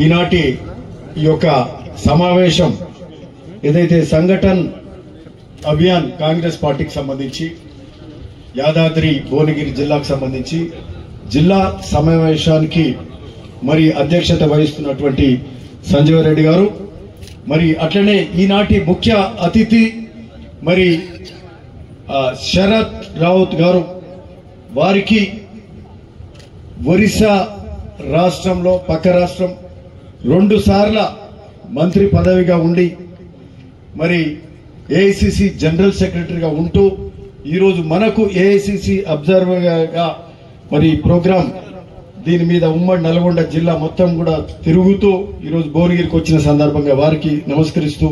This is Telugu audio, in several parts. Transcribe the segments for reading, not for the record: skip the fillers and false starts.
ఈనాటి ఈ యొక్క సమావేశం ఏదైతే సంఘటన్ అభియాన్ కాంగ్రెస్ పార్టీకి సంబంధించి యాదాద్రి భువనగిరి జిల్లాకు సంబంధించి జిల్లా సమావేశానికి మరి అధ్యక్షత వహిస్తున్నటువంటి సంజీవ రెడ్డి గారు, మరి అట్లనే ఈనాటి ముఖ్య అతిథి మరి శరత్ రావుత్ గారు, వారికి ఒరిస్సా రాష్ట్రంలో పక్క రాష్ట్రం 2 సార్ల మంత్రి పదవిగా ఉండి మరి ఏఐసిసి జనరల్ సెక్రటరీగా ఉంటూ ఈరోజు మనకు ఏఐసిసి అబ్జర్వర్గా మరి ప్రోగ్రాం దీని మీద ఉమ్మడి నల్గొండ జిల్లా మొత్తం కూడా తిరుగుతూ ఈరోజు భువనగిరికి వచ్చిన సందర్భంగా వారికి నమస్కరిస్తూ,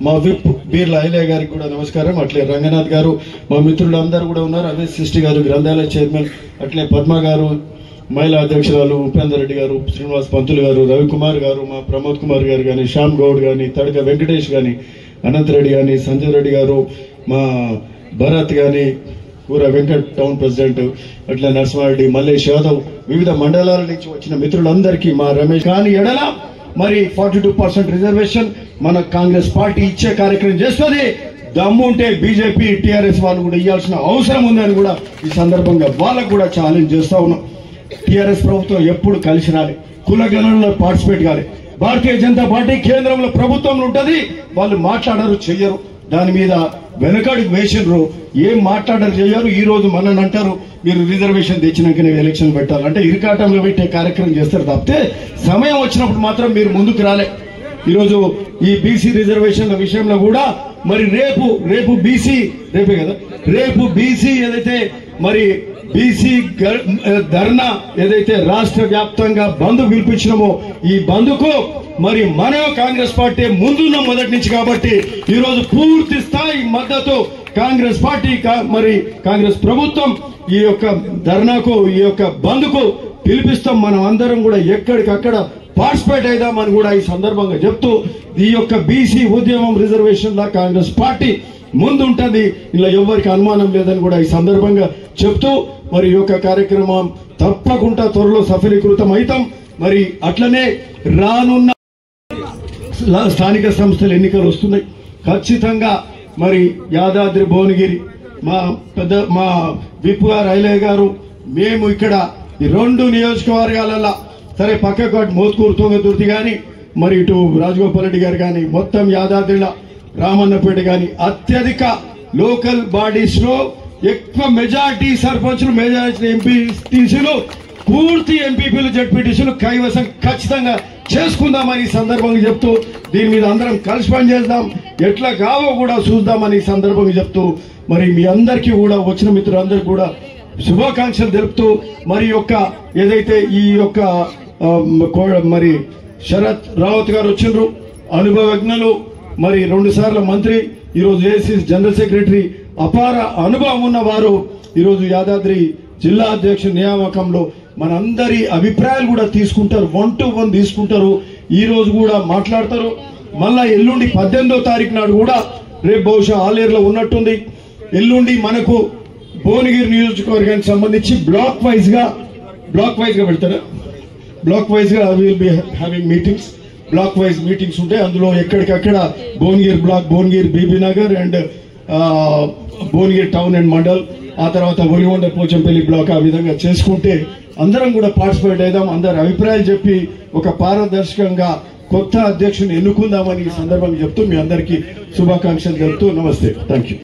మా విప్ బీర్ల ఐలయ్య గారికి కూడా నమస్కారం, అట్లే రంగనాథ్ గారు, మా మిత్రులు అందరూ కూడా ఉన్నారు, అదే సృష్టి గారు గ్రంథాలయ చైర్మన్, అట్లే పద్మ గారు మహిళా అధ్యక్షురాలు, ఉపేందర్ రెడ్డి గారు, శ్రీనివాస్ పంతులు గారు, రవికుమార్ గారు, మా ప్రమోద్ కుమార్ గారు కానీ, శ్యామ్ గౌడ్ కానీ, తడక వెంకటేష్ కానీ, అనంత్ రెడ్డి కానీ, సంజయ్ రెడ్డి గారు, మా భరత్ కానీ, కూర వెంకట్ టౌన్ ప్రెసిడెంట్, అట్లా నరసింహారెడ్డి, మల్లేష్ యాదవ్, వివిధ మండలాల నుంచి వచ్చిన మిత్రులందరికీ మా రమేష్ కానీ ఎడల మరి 42% రిజర్వేషన్ మన కాంగ్రెస్ పార్టీ ఇచ్చే కార్యక్రమం చేస్తుంది. దమ్ము ఉంటే బీజేపీ టీఆర్ఎస్ వాళ్ళు కూడా ఇవ్వాల్సిన అవసరం ఉందని కూడా ఈ సందర్భంగా వాళ్ళకు కూడా ఛాలెంజ్ చేస్తా ఉన్నాం. టీఆర్ఎస్ ప్రభుత్వం ఎప్పుడు కలిసి రాలి, కులగణనలో పార్టిసిపేట్ కాలి. భారతీయ జనతా పార్టీ కేంద్రంలో ప్రభుత్వంలో ఉంటది, వాళ్ళు మాట్లాడరు చెయ్యరు, దాని మీద వెనకడుగు వేసినరు, ఏం మాట్లాడరు చెయ్యరు. ఈ రోజు మనని అంటారు మీరు రిజర్వేషన్ తెచ్చినాకనే ఎలక్షన్ పెట్టాలంటే ఇరుకాటంలో పెట్టే కార్యక్రమం చేస్తారు తప్పితే సమయం వచ్చినప్పుడు మాత్రం మీరు ముందుకు రాలే. ఈరోజు ఈ బీసీ రిజర్వేషన్ల విషయంలో కూడా మరి రేపు బీసీ ఏదైతే మరి బీసీ ధర్నా ఏదైతే రాష్ట్ర వ్యాప్తంగా బంద్ పిలిపించినామో ఈ బంద్కు మరి మన కాంగ్రెస్ పార్టీ ముందున్న మొదటి నుంచి కాబట్టి ఈ రోజు పూర్తి స్థాయి మద్దతు కాంగ్రెస్ పార్టీ మరి కాంగ్రెస్ ప్రభుత్వం ఈ యొక్క ధర్నాకు ఈ యొక్క బంద్కు పిలిపిస్తాం. మనం అందరం కూడా ఎక్కడికక్కడ పార్టిసిపేట్ అయిదామని కూడా ఈ సందర్భంగా చెప్తూ ఈ యొక్క బీసీ ఉద్యమం రిజర్వేషన్ లా కాంగ్రెస్ పార్టీ ముందుంటది, ఇలా ఎవరికి అనుమానం లేదని కూడా ఈ సందర్భంగా చెప్తూ మరి ఈ యొక్క కార్యక్రమం తప్పకుండా త్వరలో సఫలీకృతం అవుతాం. మరి అట్లనే రానున్న స్థానిక సంస్థల ఎన్నికలు వస్తున్నాయి, ఖచ్చితంగా మరి యాదాద్రి భువనగిరి మా విప్ గారు ఐలయ్య గారు మేము ఇక్కడ ఈ 2 నియోజకవర్గాలలో సరే పక్కకు మోత్కూరు తుంగతుర్తి కానీ మరి ఇటు రాజగోపాల్ రెడ్డి గారు కానీ మొత్తం యాదాద్రిలో రామన్నపేట కానీ అత్యధిక లోకల్ బాడీస్ లో ఎక్కువ మెజార్టీ సర్పంచులు, మెజార్టీ ఎంపీటీసీలు, పూర్తి ఎంపీపీలు, జడ్పీటీసీలు కైవసం ఖచ్చితంగా చేసుకుందామని ఈ సందర్భంగా చెప్తూ దీని మీద అందరం కలిసి పనిచేద్దాం, ఎట్లా కావో కూడా చూద్దామని ఈ సందర్భంగా చెప్తూ మరి మీ అందరికీ కూడా వచ్చిన మిత్రులందరికీ కూడా శుభాకాంక్షలు తెలుపుతూ మరి ఏదైతే ఈ యొక్క మరి శరత్ రావత్ గారు వచ్చిండ్రు, అనుభవజ్ఞులు, మరి 2 సార్ల మంత్రి, ఈరోజు ఏఐసిసి జనరల్ సెక్రటరీ, అపార అనుభవం ఉన్న వారు ఈరోజు యాదాద్రి జిల్లా అధ్యక్షుల నియామకంలో మనందరి అభిప్రాయాలు కూడా తీసుకుంటారు, 1 to 1 తీసుకుంటారు. ఈ రోజు కూడా మాట్లాడతారు. మళ్ళా ఎల్లుండి 18వ తారీఖు నాడు కూడా రేపు బహుశా ఆలేరులో ఉన్నట్టుంది. ఎల్లుండి మనకు భువనగిరి నియోజకవర్గానికి సంబంధించి బ్లాక్ వైజ్ గా పెడతారు. బ్లాక్ వైజ్ గా will be having meetings, block wise meetings ఉంటాయి. అందులో ఎక్కడికక్కడ Bhuvanagiri block, Bhuvanagiri BB Nagar and Bhuvanagiri town and mandal, ఆ తర్వాత ఒరిగొండ పోచంపల్లి బ్లాక్, ఆ విధంగా చేసుకుంటే అందరం కూడా పార్టిసిపేట్ అయిదాం. అందరి అభిప్రాయాలు చెప్పి ఒక పారదర్శకంగా కొత్త అధ్యక్షుని ఎన్నుకుందామని ఈ సందర్భంగా చెప్తూ మీ అందరికీ శుభాకాంక్షలు చెప్తూ నమస్తే, థ్యాంక్ యూ.